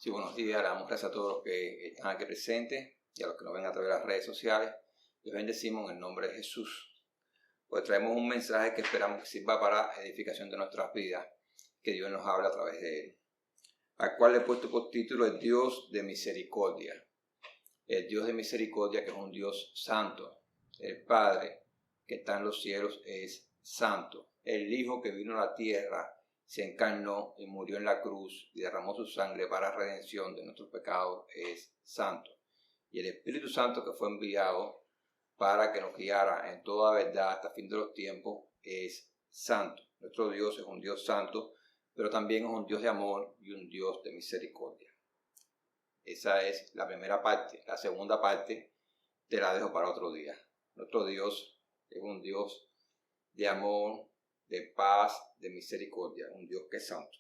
Sí, buenos días. Le damos gracias a todos los que están aquí presentes y a los que nos ven a través de las redes sociales. Les bendecimos en el nombre de Jesús. Pues traemos un mensaje que esperamos que sirva para edificación de nuestras vidas, que Dios nos habla a través de él. Al cual le he puesto por título el Dios de misericordia. El Dios de misericordia, que es un Dios santo. El Padre que está en los cielos es santo. El Hijo que vino a la tierra se encarnó y murió en la cruz y derramó su sangre para redención de nuestros pecados es santo. Y el Espíritu Santo que fue enviado para que nos guiara en toda verdad hasta el fin de los tiempos es santo. Nuestro Dios es un Dios santo, pero también es un Dios de amor y un Dios de misericordia. Esa es la primera parte. La segunda parte te la dejo para otro día. Nuestro Dios es un Dios de amor, de paz, de misericordia. Un Dios que es santo.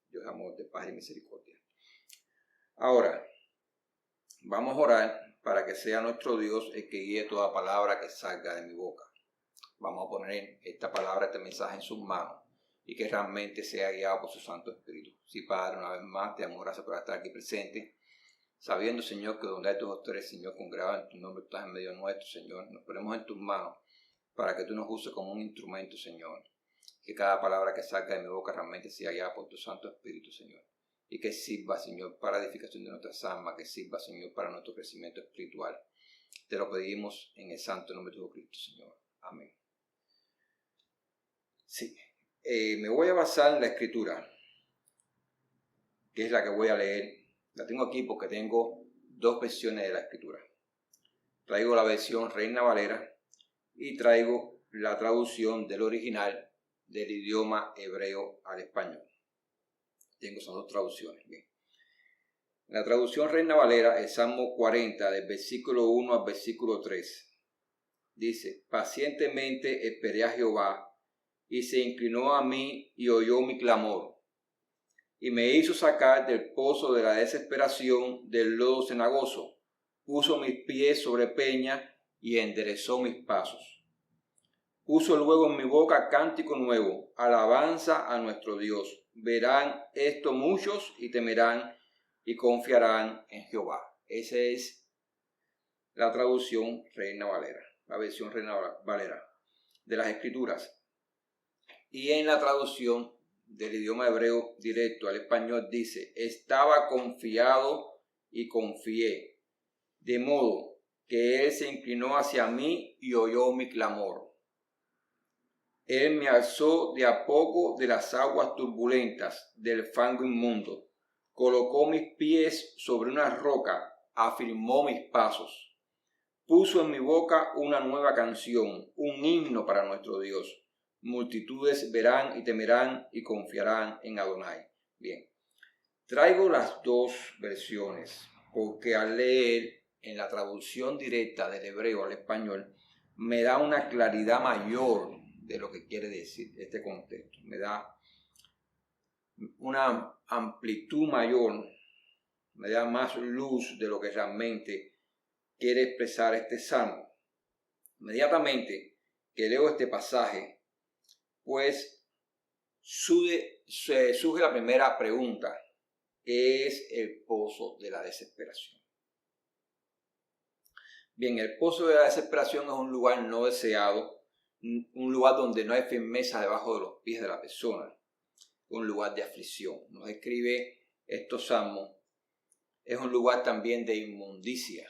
Dios de amor, de paz y misericordia. Ahora, vamos a orar para que sea nuestro Dios el que guíe toda palabra que salga de mi boca. Vamos a poner esta palabra, este mensaje en sus manos y que realmente sea guiado por su Santo Espíritu. Sí, Padre, una vez más te damos gracias por estar aquí presente, sabiendo, Señor, que donde hay tus doctores, Señor, congregados en tu nombre, tú estás en medio nuestro, Señor. Nos ponemos en tus manos para que tú nos uses como un instrumento, Señor. Que cada palabra que salga de mi boca realmente sea guiada por tu Santo Espíritu, Señor. Y que sirva, Señor, para la edificación de nuestras almas, que sirva, Señor, para nuestro crecimiento espiritual. Te lo pedimos en el santo nombre de Jesucristo, Señor. Amén. Sí, me voy a basar en la Escritura, que es la que voy a leer. La tengo aquí porque tengo dos versiones de la Escritura. Traigo la versión Reina Valera y traigo la traducción del original del idioma hebreo al español. Tengo esas dos traducciones. Bien. La traducción Reina Valera, el Salmo 40, del versículo 1 al versículo 3, dice: pacientemente esperé a Jehová, y se inclinó a mí y oyó mi clamor, y me hizo sacar del pozo de la desesperación, del lodo cenagoso, puso mis pies sobre peña y enderezó mis pasos. Puso luego en mi boca cántico nuevo, alabanza a nuestro Dios. Verán esto muchos y temerán y confiarán en Jehová. Esa es la traducción Reina Valera, la versión Reina Valera de las Escrituras. Y en la traducción del idioma hebreo directo al español dice: estaba confiado y confié, de modo que él se inclinó hacia mí y oyó mi clamor. Él me alzó de a poco de las aguas turbulentas, del fango inmundo. Colocó mis pies sobre una roca, afirmó mis pasos. Puso en mi boca una nueva canción, un himno para nuestro Dios. Multitudes verán y temerán y confiarán en Adonai. Bien, traigo las dos versiones porque al leer en la traducción directa del hebreo al español me da una claridad mayor de lo que quiere decir este contexto. Me da una amplitud mayor, me da más luz de lo que realmente quiere expresar este salmo. Inmediatamente que leo este pasaje, pues surge la primera pregunta, que es el pozo de la desesperación. Bien, el pozo de la desesperación es un lugar no deseado, un lugar donde no hay firmeza debajo de los pies de la persona, un lugar de aflicción. Nos escribe estos salmos. Es un lugar también de inmundicia,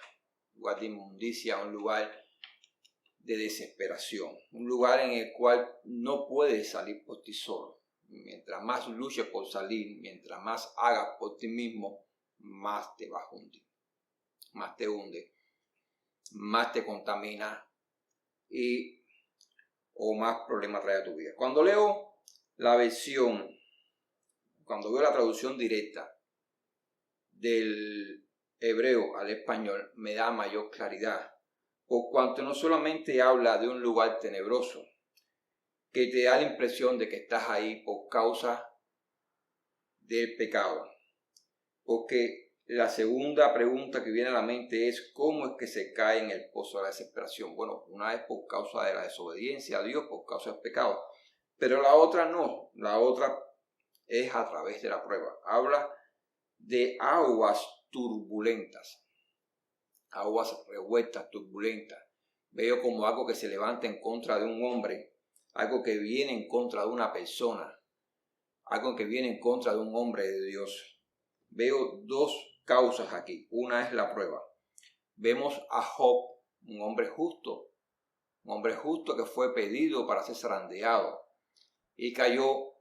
un lugar de desesperación, un lugar en el cual no puedes salir por ti solo. Mientras más luches por salir, mientras más hagas por ti mismo, más te vas a hundir, más te hunde, más te contamina o más problemas trae a tu vida. Cuando leo la versión, cuando veo la traducción directa del hebreo al español, me da mayor claridad, por cuanto no solamente habla de un lugar tenebroso, que te da la impresión de que estás ahí por causa del pecado, porque la segunda pregunta que viene a la mente es: ¿cómo es que se cae en el pozo de la desesperación? Bueno, una es por causa de la desobediencia a Dios, por causa del pecado, pero la otra no, la otra es a través de la prueba. Habla de aguas turbulentas, aguas revueltas, turbulentas. Veo como algo que se levanta en contra de un hombre, algo que viene en contra de una persona, algo que viene en contra de un hombre de Dios. Veo dos causas aquí. Una es la prueba. Vemos a Job, un hombre justo que fue pedido para ser zarandeado y cayó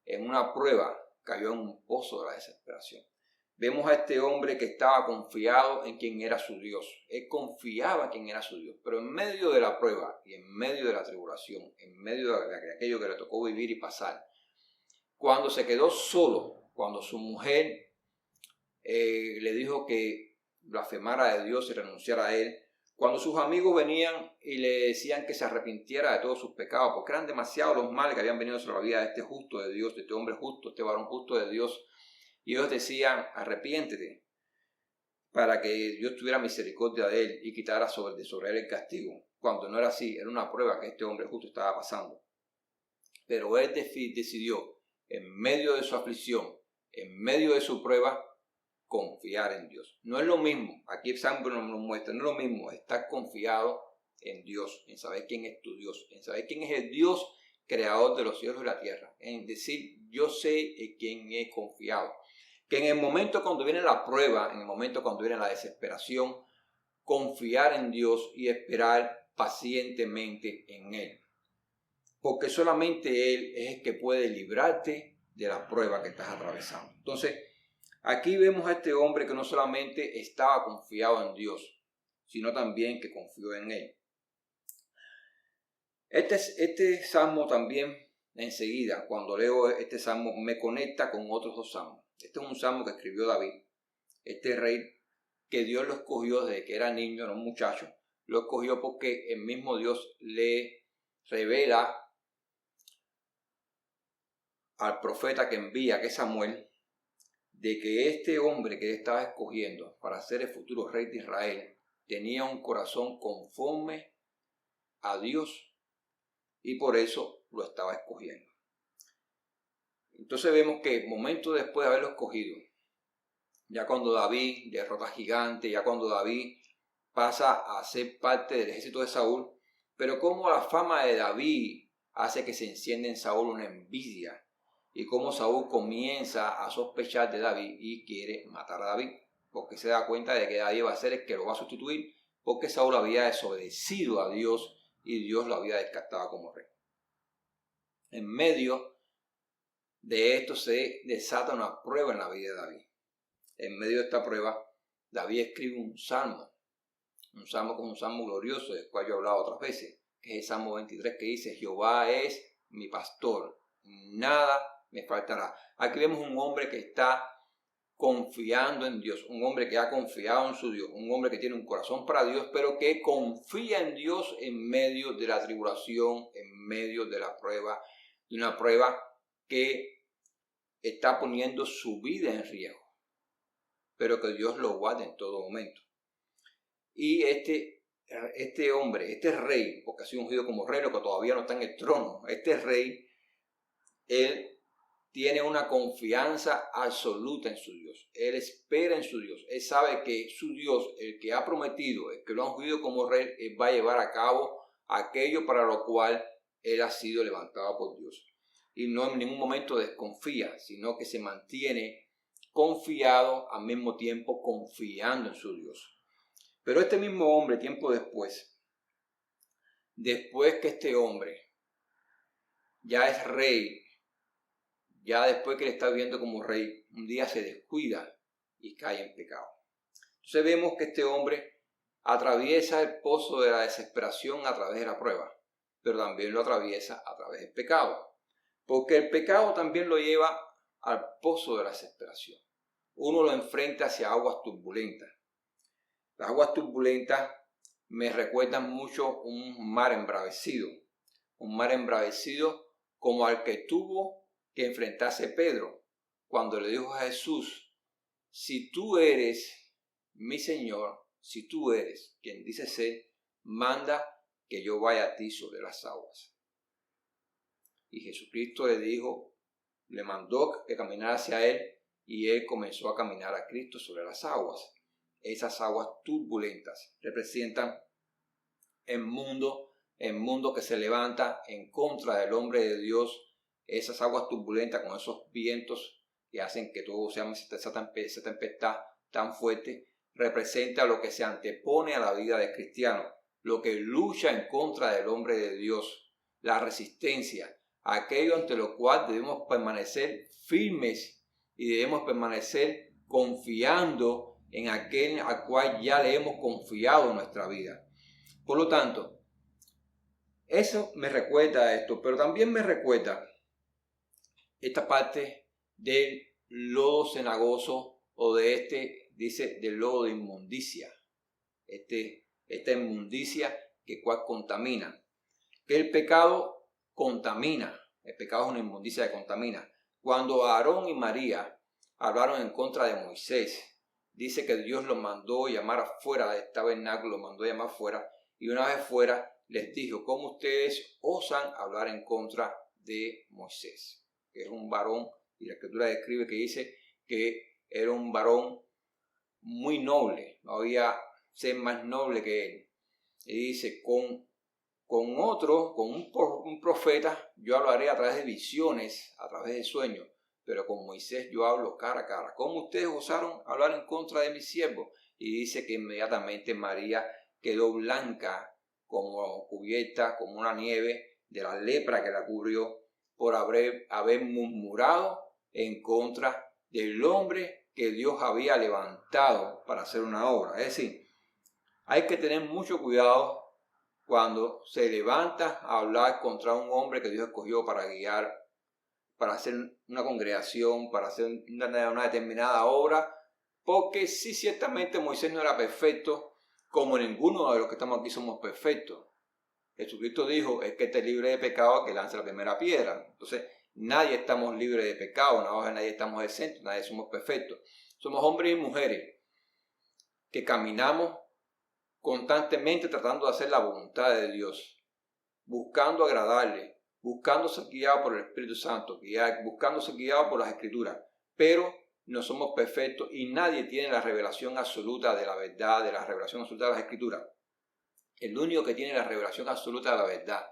en una prueba, cayó en un pozo de la desesperación. Vemos a este hombre que estaba confiado en quien era su Dios. Él confiaba en quien era su Dios, pero en medio de la prueba y en medio de la tribulación, en medio de aquello que le tocó vivir y pasar, cuando se quedó solo, cuando su mujer le dijo que blasfemara de Dios y renunciara a él, cuando sus amigos venían y le decían que se arrepintiera de todos sus pecados, porque eran demasiados los males que habían venido sobre la vida de este justo de Dios, de este hombre justo, este varón justo de Dios, y ellos decían, arrepiéntete, para que Dios tuviera misericordia de él y quitara sobre él el castigo, cuando no era así, era una prueba que este hombre justo estaba pasando. Pero él decidió, en medio de su aflicción, en medio de su prueba, confiar en Dios. No es lo mismo, aquí el Salmo nos muestra, no es lo mismo estar confiado en Dios, en saber quién es tu Dios, en saber quién es el Dios creador de los cielos y la tierra, en decir, yo sé en quién he confiado. Que en el momento cuando viene la prueba, en el momento cuando viene la desesperación, confiar en Dios y esperar pacientemente en Él. Porque solamente Él es el que puede librarte de la prueba que estás atravesando. Entonces, aquí vemos a este hombre que no solamente estaba confiado en Dios, sino también que confió en Él. Este salmo también, enseguida, cuando leo este salmo, me conecta con otros dos salmos. Este es un salmo que escribió David, este rey que Dios lo escogió desde que era niño, era un muchacho. Lo escogió porque el mismo Dios le revela al profeta que envía, que es Samuel, de que este hombre que él estaba escogiendo para ser el futuro rey de Israel tenía un corazón conforme a Dios y por eso lo estaba escogiendo. Entonces vemos que momentos después de haberlo escogido, ya cuando David derrota a gigante, ya cuando David pasa a ser parte del ejército de Saúl, pero cómo la fama de David hace que se encienda en Saúl una envidia y cómo Saúl comienza a sospechar de David y quiere matar a David, porque se da cuenta de que David va a ser el que lo va a sustituir, porque Saúl había desobedecido a Dios y Dios lo había descartado como rey. En medio de esto se desata una prueba en la vida de David. En medio de esta prueba, David escribe un salmo que es un salmo glorioso, del cual yo he hablado otras veces, que es el Salmo 23, que dice, Jehová es mi pastor, nada me faltará. Aquí vemos un hombre que está confiando en Dios, un hombre que ha confiado en su Dios, un hombre que tiene un corazón para Dios, pero que confía en Dios en medio de la tribulación, en medio de la prueba, de una prueba que está poniendo su vida en riesgo, pero que Dios lo guarde en todo momento. Y este hombre, este rey, porque ha sido ungido como rey, lo que todavía no está en el trono, este rey, él tiene una confianza absoluta en su Dios. Él espera en su Dios. Él sabe que su Dios, el que ha prometido, el que lo ha ungido como rey, él va a llevar a cabo aquello para lo cual él ha sido levantado por Dios. Y no en ningún momento desconfía, sino que se mantiene confiado, al mismo tiempo confiando en su Dios. Pero este mismo hombre, tiempo después que este hombre ya es rey, ya después que le está viendo como rey, un día se descuida y cae en pecado. Entonces vemos que este hombre atraviesa el pozo de la desesperación a través de la prueba, pero también lo atraviesa a través del pecado, porque el pecado también lo lleva al pozo de la desesperación. Uno lo enfrenta hacia aguas turbulentas. Las aguas turbulentas me recuerdan mucho un mar embravecido como al que tuvo que enfrentarse Pedro cuando le dijo a Jesús, si tú eres mi Señor, si tú eres quien dice ser, manda que yo vaya a ti sobre las aguas. Y Jesucristo le mandó que caminara hacia él y él comenzó a caminar a Cristo sobre las aguas. Esas aguas turbulentas representan el mundo que se levanta en contra del hombre de Dios. Esas aguas turbulentas con esos vientos que hacen que todo sea esa tempestad tan fuerte, representa lo que se antepone a la vida del cristiano, lo que lucha en contra del hombre de Dios, la resistencia, aquello ante lo cual debemos permanecer firmes y debemos permanecer confiando en aquel al cual ya le hemos confiado nuestra vida. Por lo tanto, eso me recuerda a esto, pero también me recuerda esta parte del lodo cenagoso o de dice, del lodo de inmundicia. Esta inmundicia que cual contamina. Que el pecado contamina. El pecado es una inmundicia que contamina. Cuando Aarón y María hablaron en contra de Moisés, dice que Dios los mandó llamar afuera del tabernáculo, los mandó llamar fuera, y una vez fuera les dijo: ¿cómo ustedes osan hablar en contra de Moisés? Que es un varón, y la escritura describe que dice que era un varón muy noble, no había ser más noble que él. Y dice: con un profeta yo hablaré a través de visiones, a través de sueños, pero con Moisés yo hablo cara a cara. ¿Cómo ustedes osaron hablar en contra de mi siervo? Y dice que inmediatamente María quedó blanca, como cubierta, como una nieve de la lepra que la cubrió, por haber murmurado en contra del hombre que Dios había levantado para hacer una obra. Es decir, hay que tener mucho cuidado cuando se levanta a hablar contra un hombre que Dios escogió para guiar, para hacer una congregación, para hacer una determinada obra, porque sí, ciertamente Moisés no era perfecto, como ninguno de los que estamos aquí somos perfectos. Jesucristo dijo: es que esté libre de pecado, que lance la primera piedra. Entonces, nadie estamos libres de pecado, nadie estamos exentos, nadie somos perfectos. Somos hombres y mujeres que caminamos constantemente tratando de hacer la voluntad de Dios, buscando agradarle, buscando ser guiado por el Espíritu Santo, buscando ser guiado por las Escrituras, pero no somos perfectos y nadie tiene la revelación absoluta de la verdad, de la revelación absoluta de las Escrituras. El único que tiene la revelación absoluta de la verdad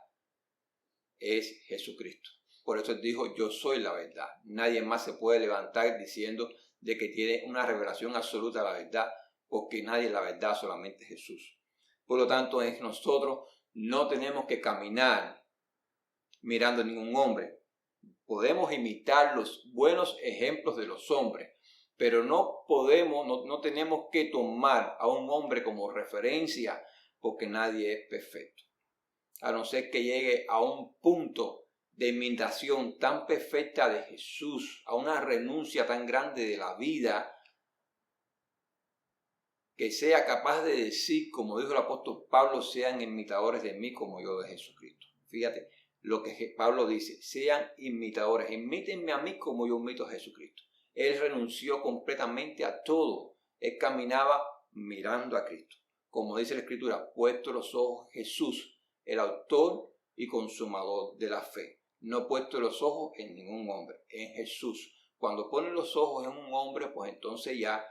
es Jesucristo. Por eso él dijo: yo soy la verdad. Nadie más se puede levantar diciendo de que tiene una revelación absoluta de la verdad, porque nadie es la verdad, solamente Jesús. Por lo tanto, nosotros no tenemos que caminar mirando a ningún hombre. Podemos imitar los buenos ejemplos de los hombres, pero no tenemos que tomar a un hombre como referencia, porque nadie es perfecto. A no ser que llegue a un punto de imitación tan perfecta de Jesús, a una renuncia tan grande de la vida, que sea capaz de decir, como dijo el apóstol Pablo: sean imitadores de mí como yo de Jesucristo. Fíjate lo que Pablo dice: sean imitadores, imítenme a mí como yo imito a Jesucristo. Él renunció completamente a todo. Él caminaba mirando a Cristo. Como dice la Escritura: puesto los ojos en Jesús, el autor y consumador de la fe. No puesto los ojos en ningún hombre, en Jesús. Cuando pones los ojos en un hombre, pues entonces ya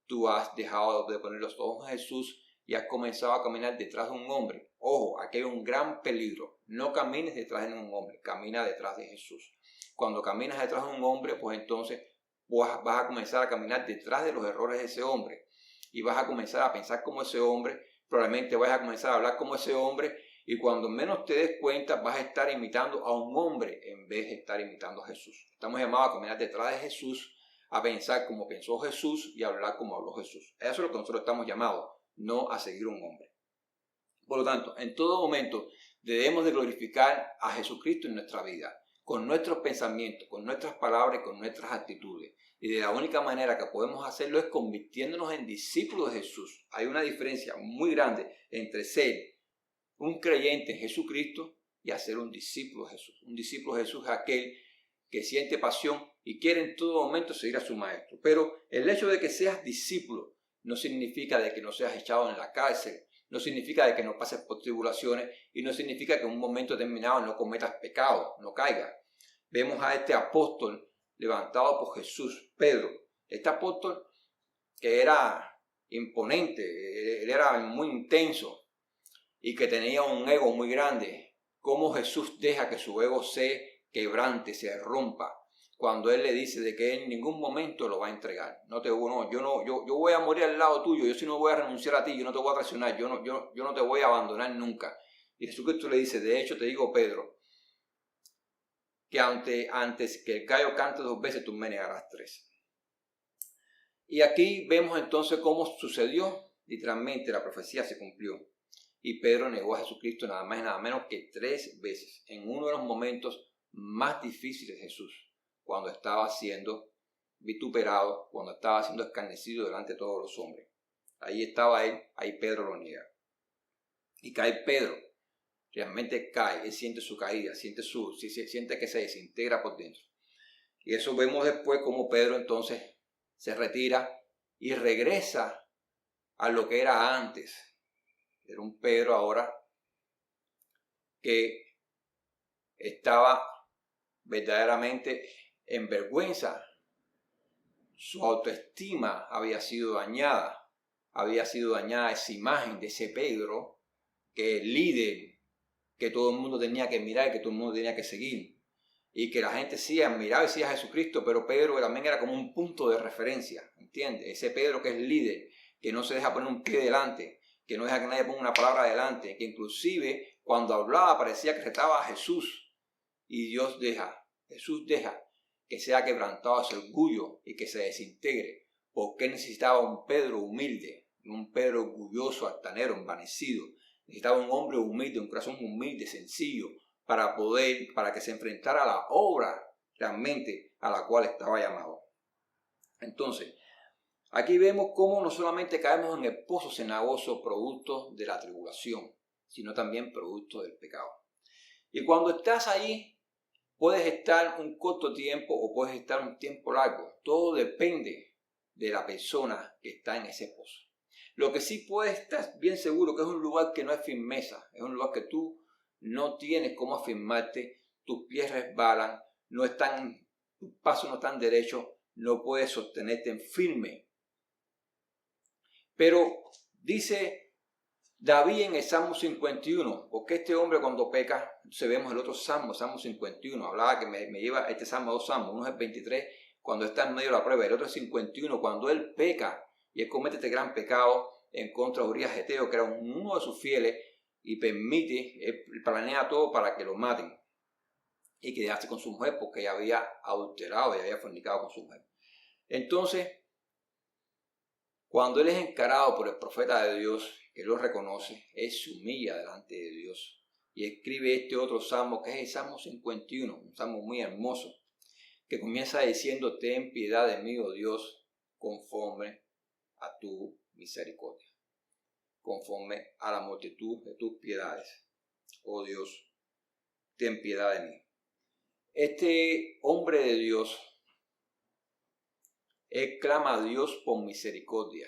tú has dejado de poner los ojos en Jesús y has comenzado a caminar detrás de un hombre. Ojo, aquí hay un gran peligro. No camines detrás de un hombre, camina detrás de Jesús. Cuando caminas detrás de un hombre, pues entonces vas a comenzar a caminar detrás de los errores de ese hombre. Y vas a comenzar a pensar como ese hombre, probablemente vas a comenzar a hablar como ese hombre, y cuando menos te des cuenta vas a estar imitando a un hombre en vez de estar imitando a Jesús. Estamos llamados a caminar detrás de Jesús, a pensar como pensó Jesús y a hablar como habló Jesús. Eso es lo que nosotros estamos llamados, no a seguir un hombre. Por lo tanto, en todo momento debemos de glorificar a Jesucristo en nuestra vida, con nuestros pensamientos, con nuestras palabras y con nuestras actitudes. Y de la única manera que podemos hacerlo es convirtiéndonos en discípulos de Jesús. Hay una diferencia muy grande entre ser un creyente en Jesucristo y hacer un discípulo de Jesús. Un discípulo de Jesús es aquel que siente pasión y quiere en todo momento seguir a su maestro. Pero el hecho de que seas discípulo no significa de que no seas echado en la cárcel, no significa de que no pases por tribulaciones y no significa que en un momento determinado no cometas pecado, no caigas. Vemos a este apóstol levantado por Jesús, Pedro, Este apóstol que era imponente, él era muy intenso y que tenía un ego muy grande. Cómo Jesús deja que su ego se quebrante, se rompa, cuando Él le dice de que en ningún momento lo va a entregar. Yo voy a morir al lado tuyo, yo sí no voy a renunciar a ti, yo no te voy a traicionar, yo no te voy a abandonar nunca. Y Jesucristo le dice, de hecho te digo, Pedro, que antes que el gallo cante 2 veces, tú me negarás 3. Y aquí vemos entonces cómo sucedió, literalmente la profecía se cumplió. Y Pedro negó a Jesucristo nada más y nada menos que 3 veces, en uno de los momentos más difíciles de Jesús, cuando estaba siendo vituperado, cuando estaba siendo escarnecido delante de todos los hombres. Ahí estaba él, ahí Pedro lo niega. Y cae Pedro, realmente cae, él siente su caída, siente que se desintegra por dentro. Y eso vemos después como Pedro entonces se retira y regresa a lo que era antes. Era un Pedro ahora que estaba verdaderamente en vergüenza. Su autoestima había sido dañada esa imagen de ese Pedro, que el líder, que todo el mundo tenía que mirar, que todo el mundo tenía que seguir, y que la gente sí admiraba y sí a Jesucristo, pero Pedro también era como un punto de referencia, ¿entiendes? Ese Pedro que es líder, que no se deja poner un pie delante, que no deja que nadie ponga una palabra delante, que inclusive cuando hablaba parecía que retaba a Jesús, y Jesús deja que sea quebrantado ese orgullo y que se desintegre, porque necesitaba un Pedro humilde, un Pedro orgulloso, altanero, envanecido. Necesitaba un hombre humilde, un corazón humilde, sencillo, para que se enfrentara a la obra realmente a la cual estaba llamado. Entonces, aquí vemos cómo no solamente caemos en el pozo cenagoso producto de la tribulación, sino también producto del pecado. Y cuando estás ahí, puedes estar un corto tiempo o puedes estar un tiempo largo. Todo depende de la persona que está en ese pozo. Lo que sí puedes estar bien seguro que es un lugar que no hay firmeza, es un lugar que tú no tienes cómo afirmarte, tus pies resbalan, tus pasos no están derechos, no puedes sostenerte en firme. Pero dice David en el Salmo 51, porque este hombre cuando peca, se vemos el otro Salmo 51, hablaba que me lleva este Salmo a 2 salmos, uno es el 23, cuando está en medio de la prueba, el otro es 51, cuando él peca y él comete este gran pecado en contra de Urías Geteo, que era uno de sus fieles, y él planea todo para que lo maten y quedarse con su mujer, porque ella había adulterado y había fornicado con su mujer. Entonces, cuando él es encarado por el profeta de Dios, que lo reconoce, él se humilla delante de Dios y escribe este otro salmo, que es el Salmo 51, un salmo muy hermoso, que comienza diciendo: ten piedad de mí, oh Dios, conforme a tu misericordia, conforme a la multitud de tus piedades. Oh Dios, ten piedad de mí. Este hombre de Dios, él clama a Dios por misericordia.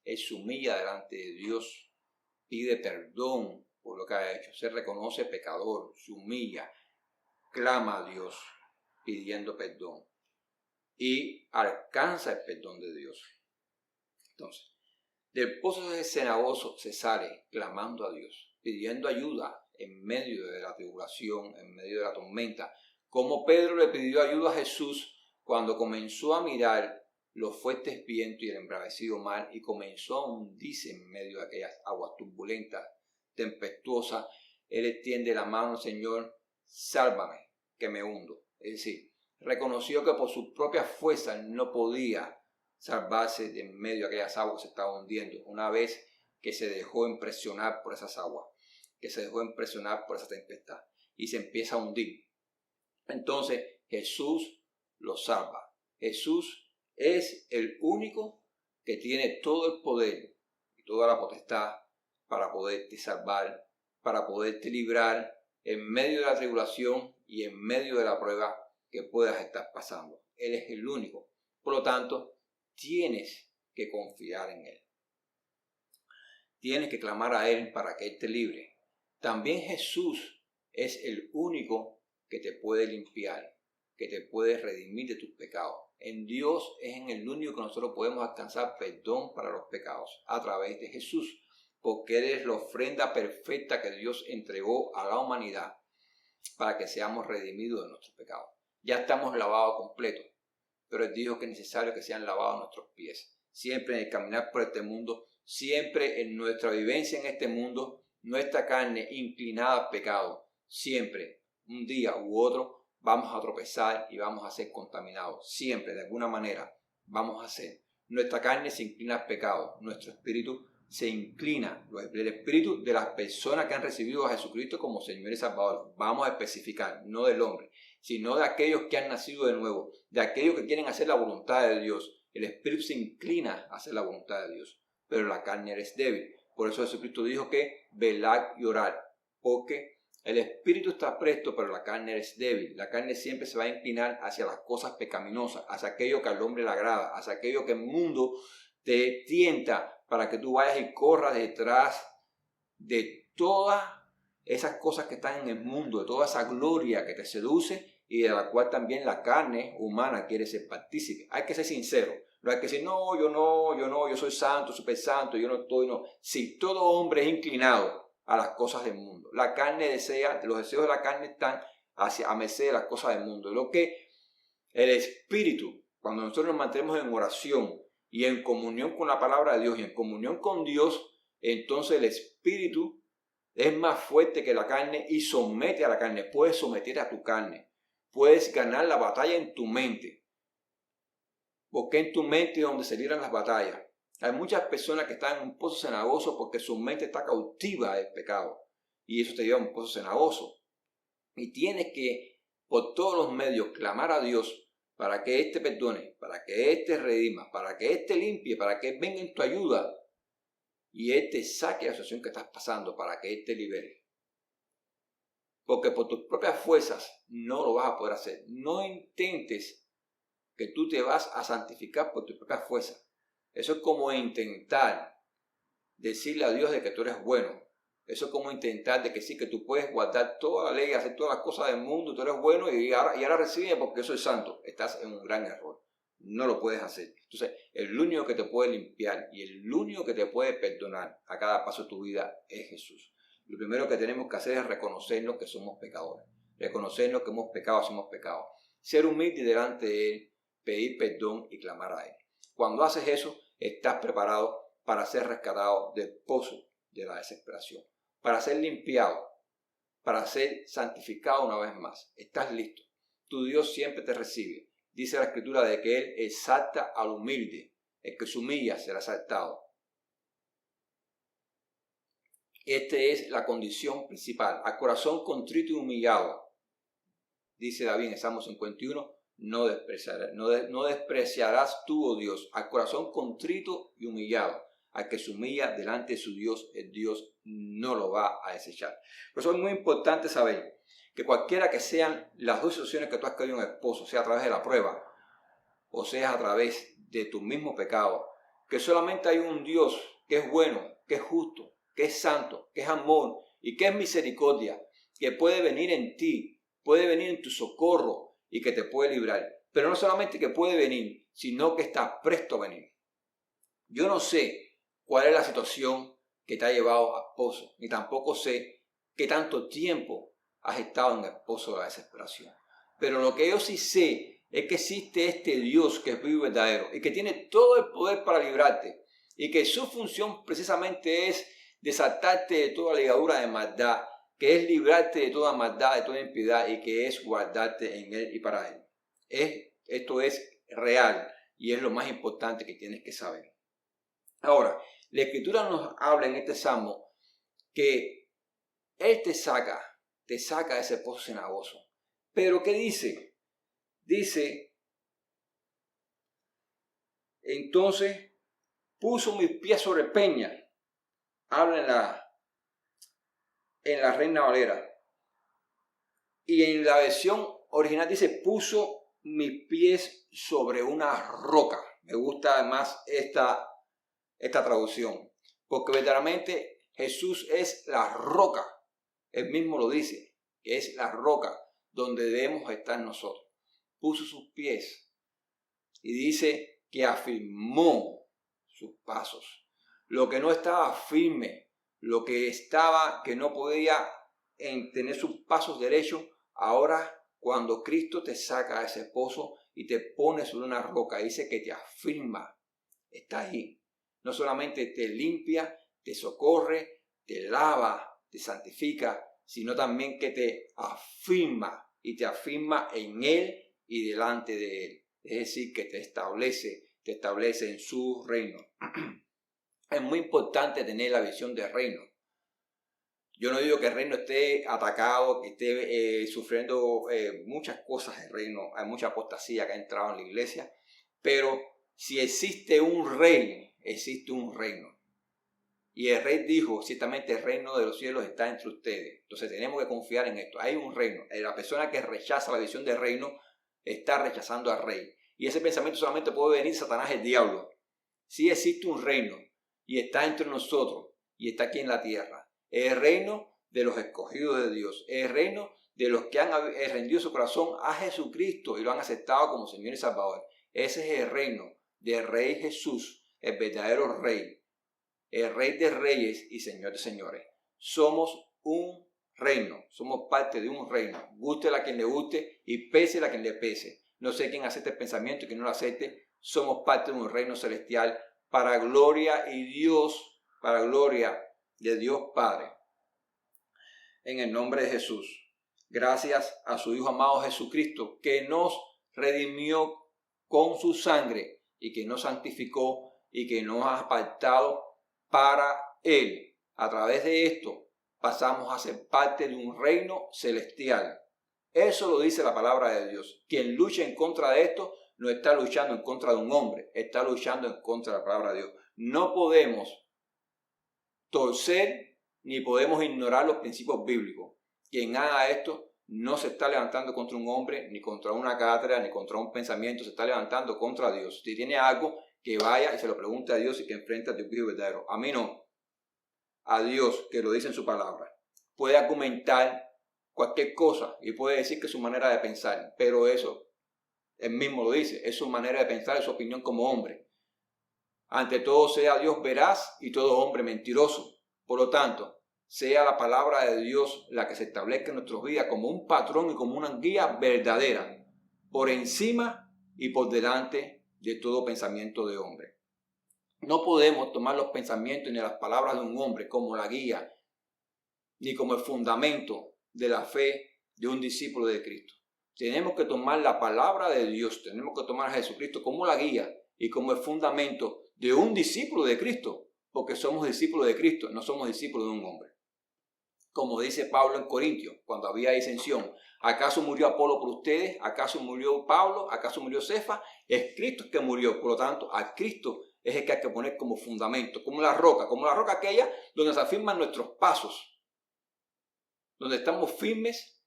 Él se humilla delante de Dios, pide perdón por lo que ha hecho, se reconoce pecador, se humilla, clama a Dios pidiendo perdón y alcanza el perdón de Dios. Entonces, del pozo cenagoso se sale clamando a Dios, pidiendo ayuda en medio de la tribulación, en medio de la tormenta, como Pedro le pidió ayuda a Jesús cuando comenzó a mirar los fuertes vientos y el embravecido mar y comenzó a hundirse en medio de aquellas aguas turbulentas, tempestuosas. Él extiende la mano: Señor, sálvame, que me hundo. Es decir, reconoció que por sus propias fuerzas no podía salvarse de en medio de aquellas aguas que se estaban hundiendo, una vez que se dejó impresionar por esas aguas, que se dejó impresionar por esa tempestad y se empieza a hundir. Entonces Jesús lo salva. Jesús es el único que tiene todo el poder y toda la potestad para poderte salvar, para poderte librar en medio de la tribulación y en medio de la prueba que puedas estar pasando. Él es el único. Por lo tanto, tienes que confiar en Él. Tienes que clamar a Él para que Él te libre. También Jesús es el único que te puede limpiar, que te puede redimir de tus pecados. En Dios es en el único que nosotros podemos alcanzar perdón para los pecados, a través de Jesús, porque Él es la ofrenda perfecta que Dios entregó a la humanidad para que seamos redimidos de nuestros pecados. Ya estamos lavados completos, pero Él dijo que es necesario que sean lavados nuestros pies. Siempre en el caminar por este mundo, siempre en nuestra vivencia en este mundo, nuestra carne inclinada al pecado, siempre, un día u otro, vamos a tropezar y vamos a ser contaminados. Siempre, de alguna manera, vamos a ser. Nuestra carne se inclina al pecado, nuestro espíritu se inclina, el espíritu de las personas que han recibido a Jesucristo como Señor y Salvador. Vamos a especificar, no del hombre, sino de aquellos que han nacido de nuevo, de aquellos que quieren hacer la voluntad de Dios. El espíritu se inclina a hacer la voluntad de Dios, pero la carne es débil. Por eso Jesucristo dijo que velad y orad, porque el espíritu está presto, pero la carne es débil. La carne siempre se va a inclinar hacia las cosas pecaminosas, hacia aquello que al hombre le agrada, hacia aquello que el mundo te tienta para que tú vayas y corras detrás de todas esas cosas que están en el mundo, de toda esa gloria que te seduce y de la cual también la carne humana quiere ser partícipe. Hay que ser sincero. No hay que decir, no, yo soy santo, súper santo, yo no estoy, no. Sí, todo hombre es inclinado a las cosas del mundo. La carne desea, los deseos de la carne están a merced de las cosas del mundo. Lo que el espíritu, cuando nosotros nos mantenemos en oración y en comunión con la palabra de Dios y en comunión con Dios, entonces el espíritu es más fuerte que la carne y somete a la carne. Puedes someter a tu carne. Puedes ganar la batalla en tu mente. Porque en tu mente es donde se libran las batallas. Hay muchas personas que están en un pozo cenagoso porque su mente está cautiva del pecado. Y eso te lleva a un pozo cenagoso. Y tienes que, por todos los medios, clamar a Dios para que éste perdone, para que éste redima, para que éste limpie, para que él venga en tu ayuda y él te saque la situación que estás pasando, para que él te libere. Porque por tus propias fuerzas no lo vas a poder hacer. No intentes que tú te vas a santificar por tus propias fuerzas. Eso es como intentar decirle a Dios de que tú eres bueno. Eso es como intentar de que sí, que tú puedes guardar toda la ley, hacer todas las cosas del mundo, tú eres bueno y ahora recíbeme porque yo soy santo. Estás en un gran error. No lo puedes hacer. Entonces, el único que te puede limpiar y el único que te puede perdonar a cada paso de tu vida es Jesús. Lo primero que tenemos que hacer es reconocernos que somos pecadores. Reconocernos que hemos pecado, somos pecados. Ser humilde delante de Él, pedir perdón y clamar a Él. Cuando haces eso, estás preparado para ser rescatado del pozo de la desesperación, para ser limpiado, para ser santificado una vez más. Estás listo. Tu Dios siempre te recibe. Dice la Escritura de que Él exalta al humilde. El que se humilla será exaltado. Esta es la condición principal. Al corazón contrito y humillado, dice David en Salmo 51, no despreciarás tú, oh Dios, al corazón contrito y humillado. Al que se humilla delante de su Dios, el Dios no lo va a desechar. Por eso es muy importante saber que cualquiera que sean las dos situaciones que tú has caído en el pozo, sea a través de la prueba o sea a través de tu mismo pecado, que solamente hay un Dios que es bueno, que es justo, que es santo, que es amor y que es misericordia, que puede venir en ti, puede venir en tu socorro y que te puede librar. Pero no solamente que puede venir, sino que está presto a venir. Yo no sé cuál es la situación que te ha llevado al pozo, ni tampoco sé qué tanto tiempo has estado en el pozo de la desesperación. Pero lo que yo sí sé es que existe este Dios que es vivo y verdadero y que tiene todo el poder para librarte y que su función precisamente es desatarte de toda ligadura de maldad, que es librarte de toda maldad, de toda impiedad y que es guardarte en Él y para Él. Esto es real y es lo más importante que tienes que saber. Ahora, la Escritura nos habla en este Salmo que Él te saca de ese pozo cenagoso. Pero ¿qué dice? Dice, entonces puso mis pies sobre peña. Habla en la Reina Valera. Y en la versión original dice, puso mis pies sobre una roca. Me gusta más esta traducción. Porque verdaderamente Jesús es la roca. Él mismo lo dice, que es la roca donde debemos estar nosotros. Puso sus pies Y dice que afirmó sus pasos. Lo que no estaba firme, lo que no podía tener sus pasos derechos, ahora cuando Cristo te saca de ese pozo y te pone sobre una roca, dice que te afirma, está ahí. No solamente te limpia, te socorre, te lava, te santifica, sino también que te afirma y te afirma en Él y delante de Él. Es decir, que te establece en su reino. Es muy importante tener la visión del reino. Yo no digo que el reino esté atacado, que esté sufriendo muchas cosas del reino. Hay mucha apostasía que ha entrado en la iglesia. Pero si existe un rey, existe un reino. Y el rey dijo, ciertamente el reino de los cielos está entre ustedes. Entonces tenemos que confiar en esto. Hay un reino. La persona que rechaza la visión del reino está rechazando al rey. Y ese pensamiento solamente puede venir de Satanás, el diablo. Sí existe un reino y está entre nosotros y está aquí en la tierra. Es el reino de los escogidos de Dios. Es el reino de los que han rendido su corazón a Jesucristo y lo han aceptado como Señor y Salvador. Ese es el reino del Rey Jesús, el verdadero Rey. El Rey de reyes y Señor de señores. Somos un reino, somos parte de un reino. Gústele a quien le guste y pésele a quien le pese. No sé quién acepte el pensamiento y quién no lo acepte. Somos parte de un reino celestial para gloria para gloria de Dios Padre. En el nombre de Jesús. Gracias a su Hijo amado Jesucristo, que nos redimió con su sangre y que nos santificó y que nos ha apartado para Él. A través de esto pasamos a ser parte de un reino celestial. Eso lo dice la palabra de Dios. Quien lucha en contra de esto no está luchando en contra de un hombre, está luchando en contra de la palabra de Dios. No podemos torcer ni podemos ignorar los principios bíblicos. Quien haga esto no se está levantando contra un hombre, ni contra una cátedra, ni contra un pensamiento, se está levantando contra Dios. Si tiene algo, que vaya y se lo pregunte a Dios y que enfrente a Dios vivo y verdadero. A mí no. A Dios, que lo dice en su palabra. Puede argumentar cualquier cosa y puede decir que es su manera de pensar, pero eso, él mismo lo dice, es su manera de pensar, es su opinión como hombre. Ante todo sea Dios veraz y todo hombre mentiroso. Por lo tanto, sea la palabra de Dios la que se establezca en nuestras vidas como un patrón y como una guía verdadera, por encima y por delante de todo pensamiento de hombre. No podemos tomar los pensamientos ni las palabras de un hombre como la guía, ni como el fundamento de la fe de un discípulo de Cristo. Tenemos que tomar la palabra de Dios, tenemos que tomar a Jesucristo como la guía y como el fundamento de un discípulo de Cristo, porque somos discípulos de Cristo, no somos discípulos de un hombre. Como dice Pablo en Corintios, cuando había disensión, ¿acaso murió Apolo por ustedes? ¿Acaso murió Pablo? ¿Acaso murió Cefa? Es Cristo el que murió, por lo tanto, a Cristo es el que hay que poner como fundamento, como la roca aquella donde se afirman nuestros pasos, donde estamos firmes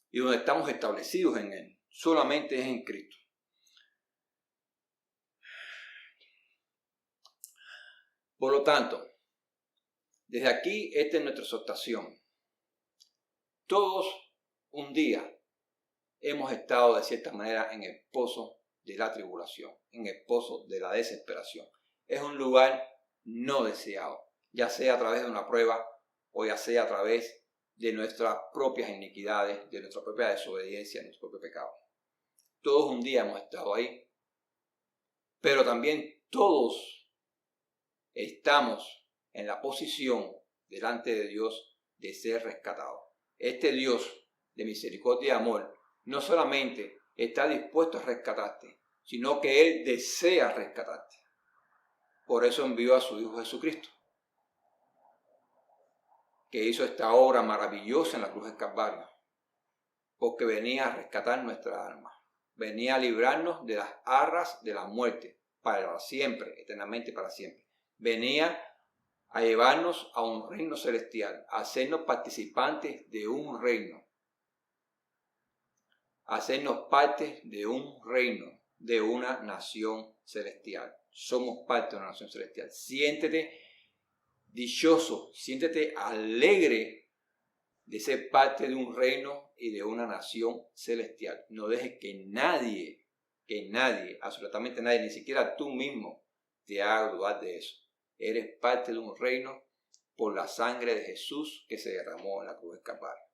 y donde estamos establecidos en Él. Solamente es en Cristo. Por lo tanto, desde aquí, esta es nuestra exhortación. Todos un día hemos estado de cierta manera en el pozo de la tribulación, en el pozo de la desesperación. Es un lugar no deseado, ya sea a través de una prueba o ya sea a través de nuestras propias iniquidades, de nuestra propia desobediencia, de nuestro propio pecado. Todos un día hemos estado ahí, pero también todos estamos en la posición delante de Dios de ser rescatados. Este Dios de misericordia y amor no solamente está dispuesto a rescatarte, sino que Él desea rescatarte. Por eso envió a su Hijo Jesucristo, que hizo esta obra maravillosa en la cruz del Calvario, porque venía a rescatar nuestra alma, venía a librarnos de las garras de la muerte, para siempre, eternamente para siempre. Venía a llevarnos a un reino celestial, a hacernos participantes de un reino, a hacernos parte de un reino, de una nación celestial. Somos parte de una nación celestial. Siéntete dichoso, siéntete alegre de ser parte de un reino y de una nación celestial. No dejes que nadie que nadie, absolutamente nadie, ni siquiera tú mismo, te haga dudar de eso. Eres parte de un reino por la sangre de Jesús que se derramó en la cruz del Calvario.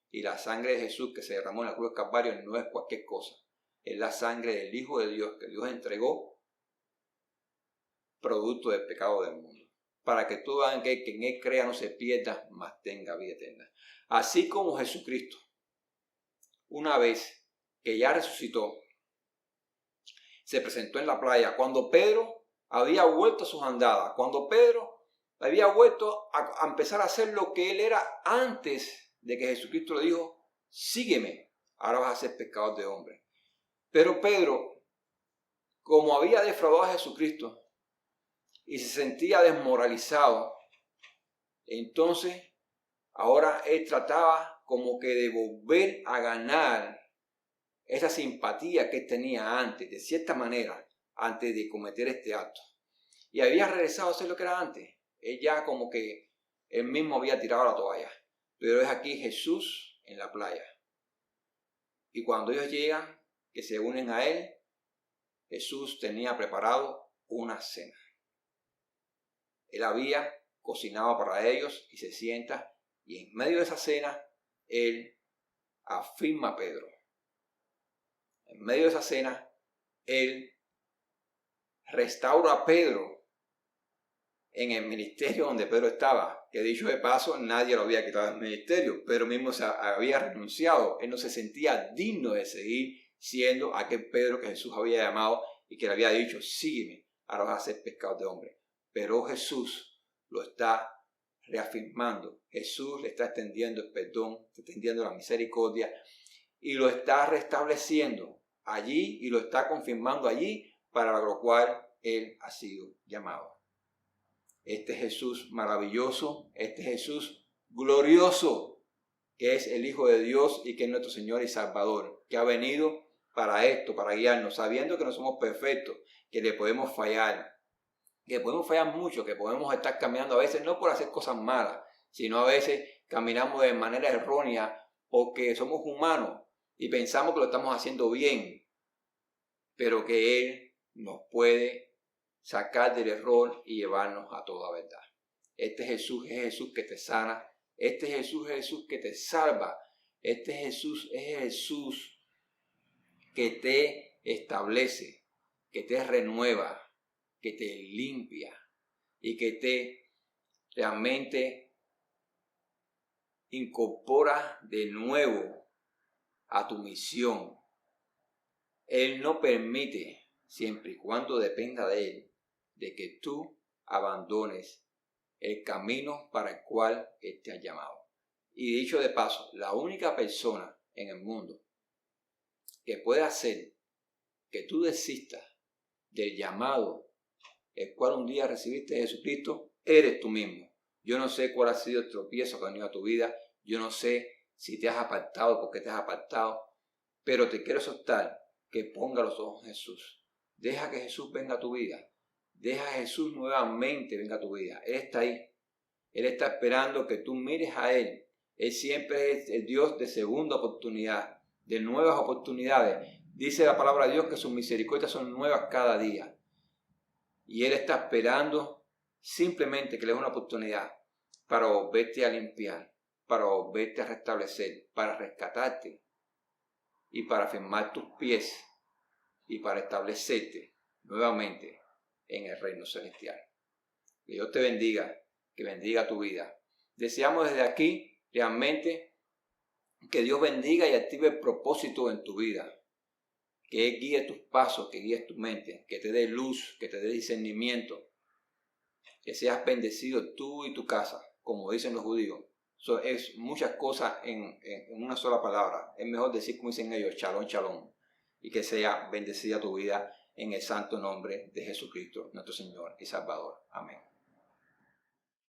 Y la sangre de Jesús que se derramó en la cruz del Calvario no es cualquier cosa. Es la sangre del Hijo de Dios que Dios entregó producto del pecado del mundo. Para que todo aquel que en Él crea no se pierda, mas tenga vida eterna. Así como Jesucristo, una vez que ya resucitó, se presentó en la playa, cuando Pedro había vuelto a sus andadas, cuando Pedro había vuelto a empezar a hacer lo que él era antes de que Jesucristo le dijo, sígueme, ahora vas a ser pescador de hombres. Pero Pedro, como había defraudado a Jesucristo y se sentía desmoralizado, entonces ahora él trataba como que de volver a ganar esa simpatía que él tenía antes, de cierta manera, antes de cometer este acto. Y había regresado a hacer lo que era antes. Él ya como que él mismo había tirado la toalla. Pero es aquí Jesús en la playa. Y cuando ellos llegan, que se unen a él, Jesús tenía preparado una cena. Él había cocinado para ellos y se sienta. Y en medio de esa cena, él afirma a Pedro. En medio de esa cena, él restaura a Pedro en el ministerio donde Pedro estaba, que dicho de paso, nadie lo había quitado del ministerio. Pedro mismo se había renunciado. Él no se sentía digno de seguir siendo aquel Pedro que Jesús había llamado y que le había dicho, sígueme, ahora vas a ser pescador de hombres. Pero Jesús lo está reafirmando. Jesús le está extendiendo el perdón, extendiendo la misericordia y lo está restableciendo allí y lo está confirmando allí para lo cual él ha sido llamado. Este Jesús maravilloso, este Jesús glorioso, que es el Hijo de Dios y que es nuestro Señor y Salvador, que ha venido para esto, para guiarnos, sabiendo que no somos perfectos, que le podemos fallar, que podemos fallar mucho, que podemos estar caminando a veces no por hacer cosas malas, sino a veces caminamos de manera errónea porque somos humanos y pensamos que lo estamos haciendo bien, pero que Él nos puede sacar del error y llevarnos a toda verdad. Este Jesús es Jesús que te sana, este Jesús es Jesús que te salva, este Jesús es Jesús que te establece, que te renueva, que te limpia y que te realmente incorpora de nuevo a tu misión. Él no permite, siempre y cuando dependa de Él, de que tú abandones el camino para el cual Él te ha llamado. Y dicho de paso, la única persona en el mundo que puede hacer que tú desistas del llamado el cual un día recibiste de Jesucristo, eres tú mismo. Yo no sé cuál ha sido el tropiezo que ha venido a tu vida, yo no sé si te has apartado, por qué te has apartado, pero te quiero exhortar que ponga los ojos en Jesús. Deja que Jesús venga a tu vida. Deja a Jesús nuevamente venga a tu vida. Él está ahí. Él está esperando que tú mires a Él. Él siempre es el Dios de segunda oportunidad, de nuevas oportunidades. Dice la palabra de Dios que sus misericordias son nuevas cada día. Y Él está esperando simplemente que le dé una oportunidad para volverte a limpiar, para volverte a restablecer, para rescatarte y para firmar tus pies y para establecerte nuevamente en el reino celestial. Que Dios te bendiga, que bendiga tu vida. Deseamos desde aquí realmente que Dios bendiga y active el propósito en tu vida. Que Él guíe tus pasos, que guíe tu mente, que te dé luz, que te dé discernimiento. Que seas bendecido tú y tu casa, como dicen los judíos. Eso es muchas cosas en una sola palabra. Es mejor decir como dicen ellos, shalom, shalom. Y que sea bendecida tu vida en el santo nombre de Jesucristo, nuestro Señor y Salvador. Amén.